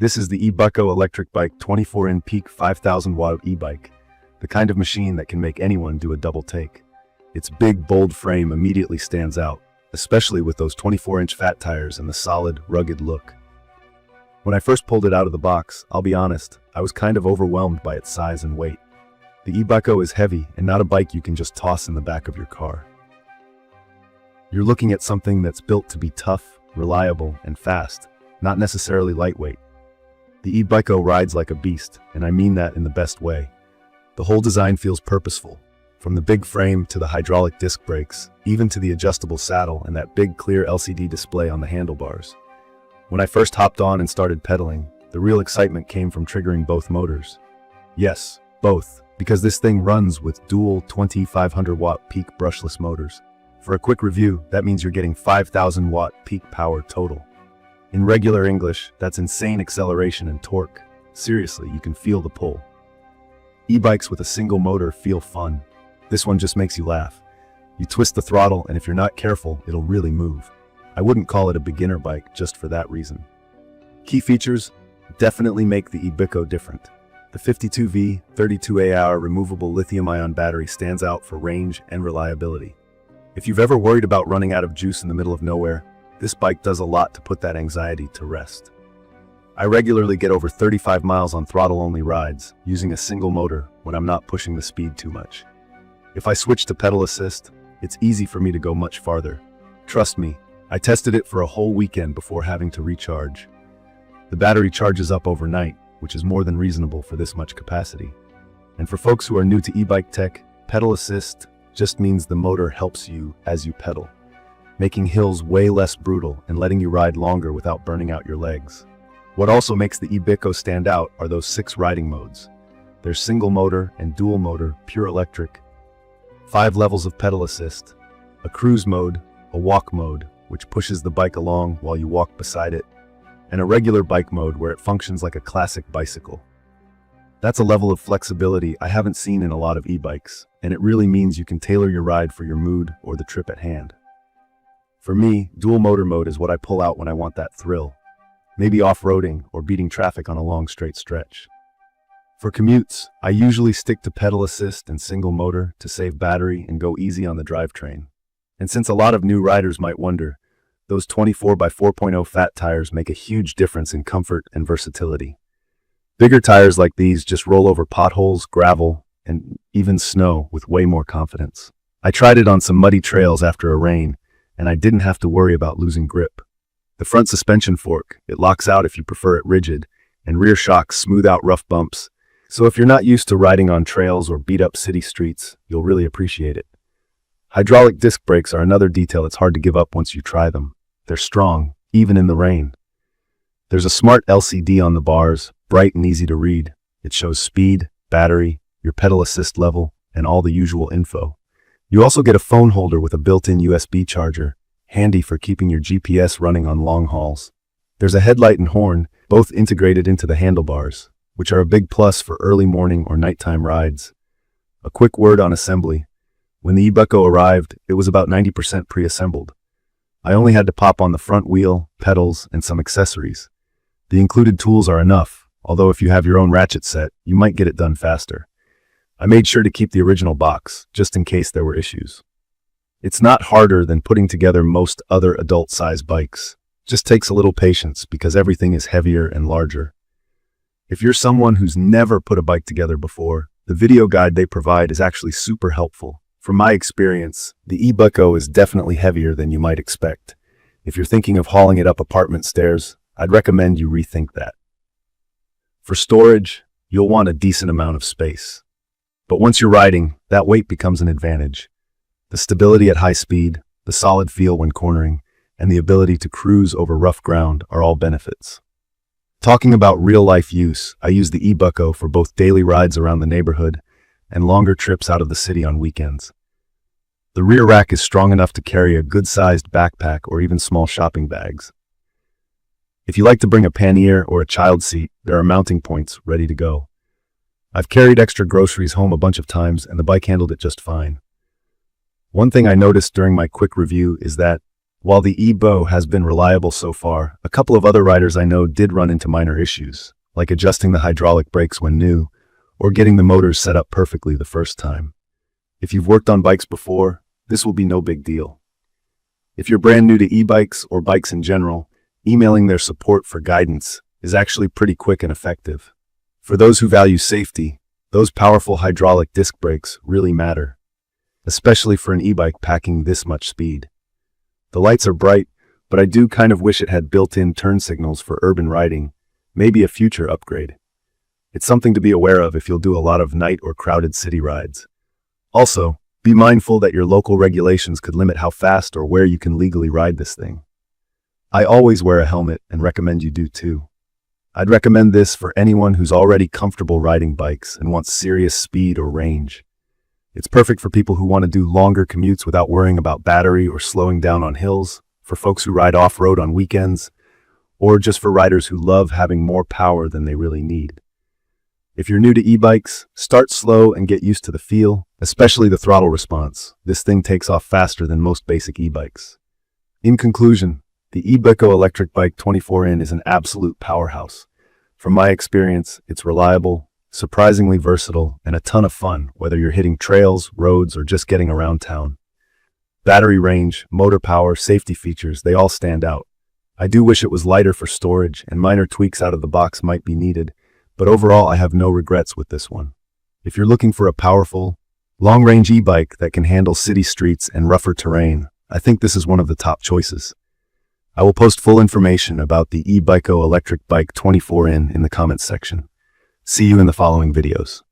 This is the E Bycco Electric Bike 24in peak 5000W e-bike, the kind of machine that can make anyone do a double take. Its big, bold frame immediately stands out, especially with those 24-inch fat tires and the solid, rugged look. When I first pulled it out of the box, I'll be honest, I was kind of overwhelmed by its size and weight. The E Bycco is heavy and not a bike you can just toss in the back of your car. You're looking at something that's built to be tough, reliable, and fast, not necessarily lightweight. The E Bycco rides like a beast, and I mean that in the best way. The whole design feels purposeful, from the big frame to the hydraulic disc brakes, even to the adjustable saddle and that big clear LCD display on the handlebars. When I first hopped on and started pedaling, the real excitement came from triggering both motors. Yes, both, because this thing runs with dual 2500-watt peak brushless motors. For a quick review, that means you're getting 5000-watt peak power total. In regular English, that's insane acceleration and torque. Seriously, you can feel the pull. E-bikes with a single motor feel fun. This one just makes you laugh. You twist the throttle, and if you're not careful, it'll really move. I wouldn't call it a beginner bike just for that reason. Key features definitely make the E Bycco different. The 52V 32Ah removable lithium-ion battery stands out for range and reliability. If you've ever worried about running out of juice in the middle of nowhere, this bike does a lot to put that anxiety to rest. I regularly get over 35 miles on throttle-only rides, using a single motor when I'm not pushing the speed too much. If I switch to pedal assist, it's easy for me to go much farther. Trust me, I tested it for a whole weekend before having to recharge. The battery charges up overnight, which is more than reasonable for this much capacity. And for folks who are new to e-bike tech, pedal assist just means the motor helps you as you pedal, making hills way less brutal and letting you ride longer without burning out your legs. What also makes the E Bycco stand out are those 6 riding modes. There's single motor and dual motor, pure electric, 5 levels of pedal assist, a cruise mode, a walk mode, which pushes the bike along while you walk beside it, and a regular bike mode where it functions like a classic bicycle. That's a level of flexibility I haven't seen in a lot of e-bikes, and it really means you can tailor your ride for your mood or the trip at hand. For me, dual motor mode is what I pull out when I want that thrill, maybe off-roading or beating traffic on a long straight stretch. For commutes, I usually stick to pedal assist and single motor to save battery and go easy on the drivetrain. And since a lot of new riders might wonder, those 24x4.0 fat tires make a huge difference in comfort and versatility. Bigger tires like these just roll over potholes, gravel, and even snow with way more confidence. I tried it on some muddy trails after a rain, and I didn't have to worry about losing grip. The front suspension fork, it locks out if you prefer it rigid, and rear shocks smooth out rough bumps. So if you're not used to riding on trails or beat-up city streets, you'll really appreciate it. Hydraulic disc brakes are another detail it's hard to give up once you try them. They're strong, even in the rain. There's a smart LCD on the bars, bright and easy to read. It shows speed, battery, your pedal assist level, and all the usual info. You also get a phone holder with a built-in USB charger, handy for keeping your GPS running on long hauls. There's a headlight and horn, both integrated into the handlebars, which are a big plus for early morning or nighttime rides. A quick word on assembly. When the E Bycco arrived, it was about 90% pre-assembled. I only had to pop on the front wheel, pedals, and some accessories. The included tools are enough, although if you have your own ratchet set, you might get it done faster. I made sure to keep the original box, just in case there were issues. It's not harder than putting together most other adult-size bikes. Just takes a little patience because everything is heavier and larger. If you're someone who's never put a bike together before, the video guide they provide is actually super helpful. From my experience, the E Bycco is definitely heavier than you might expect. If you're thinking of hauling it up apartment stairs, I'd recommend you rethink that. For storage, you'll want a decent amount of space. But once you're riding, that weight becomes an advantage. The stability at high speed, the solid feel when cornering, and the ability to cruise over rough ground are all benefits. Talking about real-life use, I use the E Bycco for both daily rides around the neighborhood and longer trips out of the city on weekends. The rear rack is strong enough to carry a good-sized backpack or even small shopping bags. If you like to bring a pannier or a child seat, there are mounting points ready to go. I've carried extra groceries home a bunch of times and the bike handled it just fine. One thing I noticed during my quick review is that While the E Bycco has been reliable so far, a couple of other riders I know did run into minor issues, like adjusting the hydraulic brakes when new, or getting the motors set up perfectly the first time. If you've worked on bikes before, this will be no big deal. If you're brand new to e-bikes or bikes in general, emailing their support for guidance is actually pretty quick and effective. For those who value safety, those powerful hydraulic disc brakes really matter, especially for an e-bike packing this much speed. The lights are bright, but I do kind of wish it had built-in turn signals for urban riding, maybe a future upgrade. It's something to be aware of if you'll do a lot of night or crowded city rides. Also, be mindful that your local regulations could limit how fast or where you can legally ride this thing. I always wear a helmet and recommend you do too. I'd recommend this for anyone who's already comfortable riding bikes and wants serious speed or range. It's perfect for people who want to do longer commutes without worrying about battery or slowing down on hills, for folks who ride off-road on weekends, or just for riders who love having more power than they really need. If you're new to e-bikes, start slow and get used to the feel, especially the throttle response. This thing takes off faster than most basic e-bikes. In conclusion, the E Bycco Electric Bike 24in is an absolute powerhouse. From my experience, it's reliable, surprisingly versatile, and a ton of fun, whether you're hitting trails, roads, or just getting around town. Battery range, motor power, safety features, they all stand out. I do wish it was lighter for storage, and minor tweaks out of the box might be needed, but overall I have no regrets with this one. If you're looking for a powerful, long-range e-bike that can handle city streets and rougher terrain, I think this is one of the top choices. I will post full information about the E Bycco Electric Bike 24in the comments section. See you in the following videos.